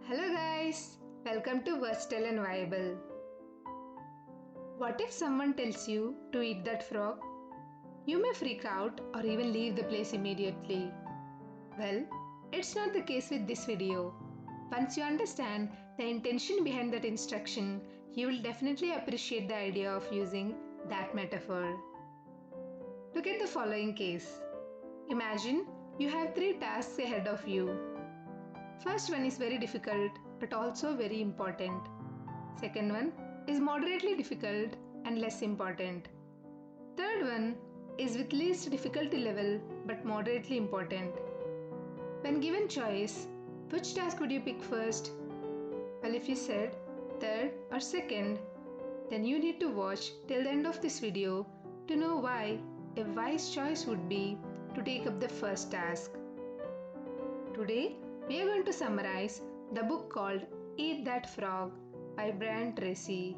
Hello guys, welcome to Versatile and Viable. What if someone tells you to eat that frog? You may freak out or even leave the place immediately. Well, it's not the case with this video. Once you understand the intention behind that instruction, you will definitely appreciate the idea of using that metaphor. Look at the following case. Imagine you have 3 tasks ahead of you. First one is very difficult but also very important. Second one is moderately difficult and less important. Third one is with least difficulty level but moderately important. When given choice, which task would you pick first? Well, if you said third or second, then you need to watch till the end of this video to know why a wise choice would be to take up the first task. Today, we are going to summarize the book called Eat That Frog by Tracy.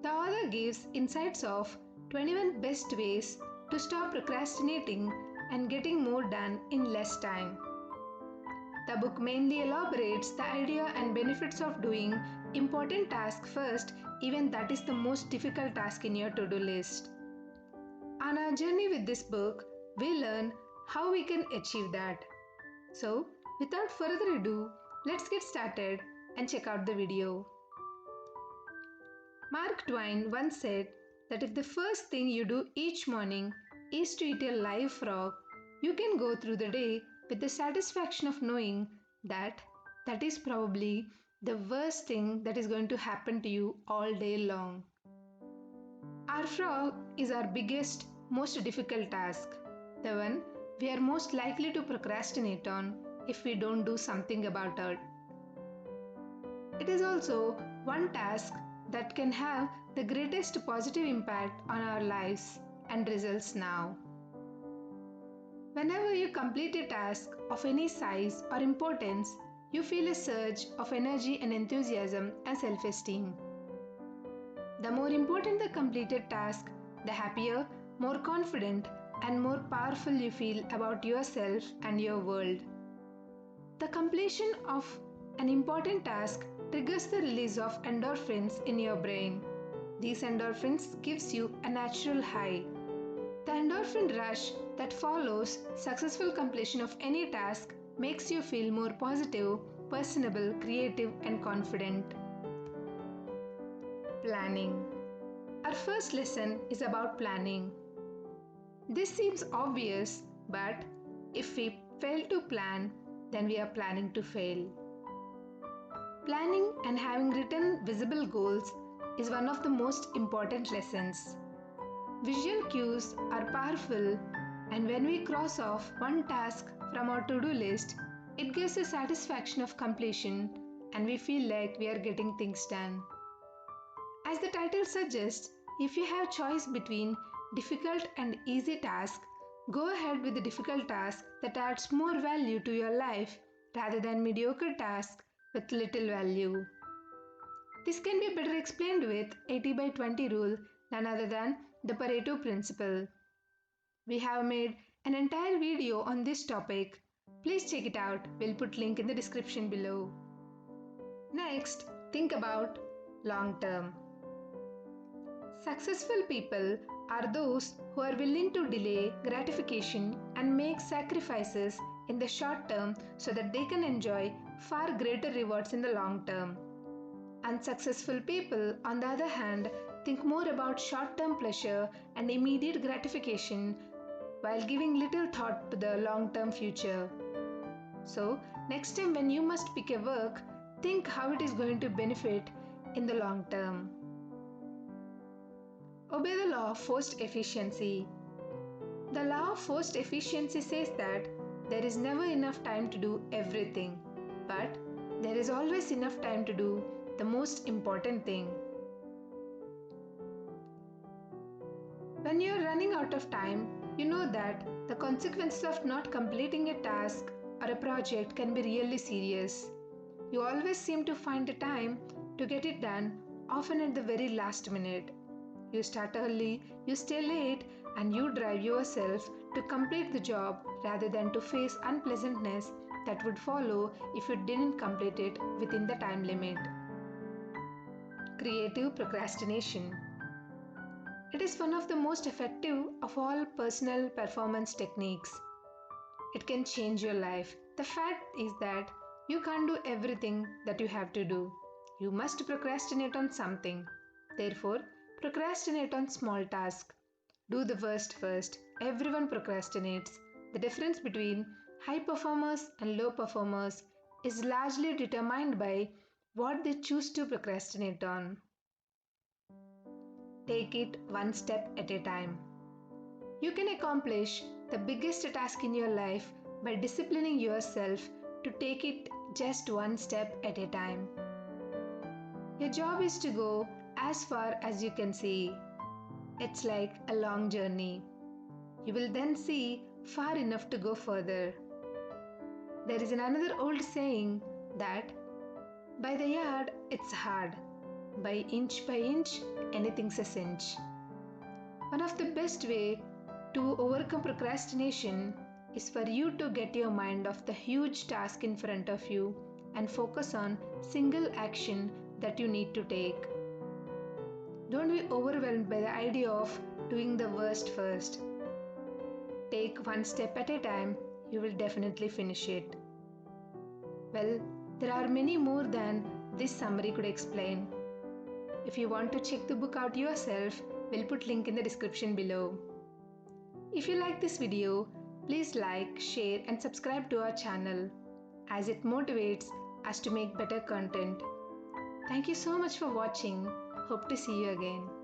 The author gives insights of 21 best ways to stop procrastinating and getting more done in less time. The book mainly elaborates the idea and benefits of doing important tasks first, even that is the most difficult task in your to-do list. On our journey with this book, we learn how we can achieve that. So, without further ado, let's get started and check out the video. Mark Twain once said that if the first thing you do each morning is to eat a live frog, you can go through the day with the satisfaction of knowing that that is probably the worst thing that is going to happen to you all day long. Our frog is our biggest, most difficult task, the one we are most likely to procrastinate on if we don't do something about it. It is also one task that can have the greatest positive impact on our lives and results now. Whenever you complete a task of any size or importance, you feel a surge of energy and enthusiasm and self-esteem. The more important the completed task, the happier, more confident, and more powerful you feel about yourself and your world. The completion of an important task triggers the release of endorphins in your brain. These endorphins gives you a natural high. The endorphin rush that follows successful completion of any task makes you feel more positive, personable, creative, and confident. Planning. Our first lesson is about planning. This seems obvious, but if we fail to plan, then we are planning to fail. Planning and having written visible goals is one of the most important lessons. Visual cues are powerful, and when we cross off one task from our to-do list, it gives a satisfaction of completion and we feel like we are getting things done. As the title suggests, if you have choice between difficult and easy task, go ahead with the difficult task that adds more value to your life rather than mediocre task with little value. This can be better explained with 80/20 rule none other than the Pareto Principle. We have made an entire video on this topic. Please check it out. We'll put link in the description below. Next, think about long term. Successful people are those who are willing to delay gratification and make sacrifices in the short term so that they can enjoy far greater rewards in the long term. Unsuccessful people, on the other hand, think more about short-term pleasure and immediate gratification while giving little thought to the long-term future. So, next time when you must pick a work, think how it is going to benefit in the long term. Obey the law of forced efficiency. The law of forced efficiency says that there is never enough time to do everything, but there is always enough time to do the most important thing. When you are running out of time, you know that the consequences of not completing a task or a project can be really serious. You always seem to find the time to get it done, often at the very last minute. You start early, you stay late, and you drive yourself to complete the job rather than to face unpleasantness that would follow if you didn't complete it within the time limit. Creative procrastination. It is one of the most effective of all personal performance techniques. It can change your life. The fact is that you can't do everything that you have to do. You must procrastinate on something. Therefore, procrastinate on small tasks. Do the worst first. Everyone procrastinates. The difference between high performers and low performers is largely determined by what they choose to procrastinate on. Take it one step at a time. You can accomplish the biggest task in your life by disciplining yourself to take it just one step at a time. Your job is to go as far as you can see. It's like a long journey. You will then see far enough to go further. There is another old saying that by the yard it's hard, by inch, anything's a cinch. One of the best way to overcome procrastination is for you to get your mind off the huge task in front of you and focus on single action that you need to take. Don't be overwhelmed by the idea of doing the worst first. Take one step at a time, you will definitely finish it. Well, there are many more than this summary could explain. If you want to check the book out yourself, we'll put link in the description below. If you like this video, please like, share and subscribe to our channel as it motivates us to make better content. Thank you so much for watching. Hope to see you again.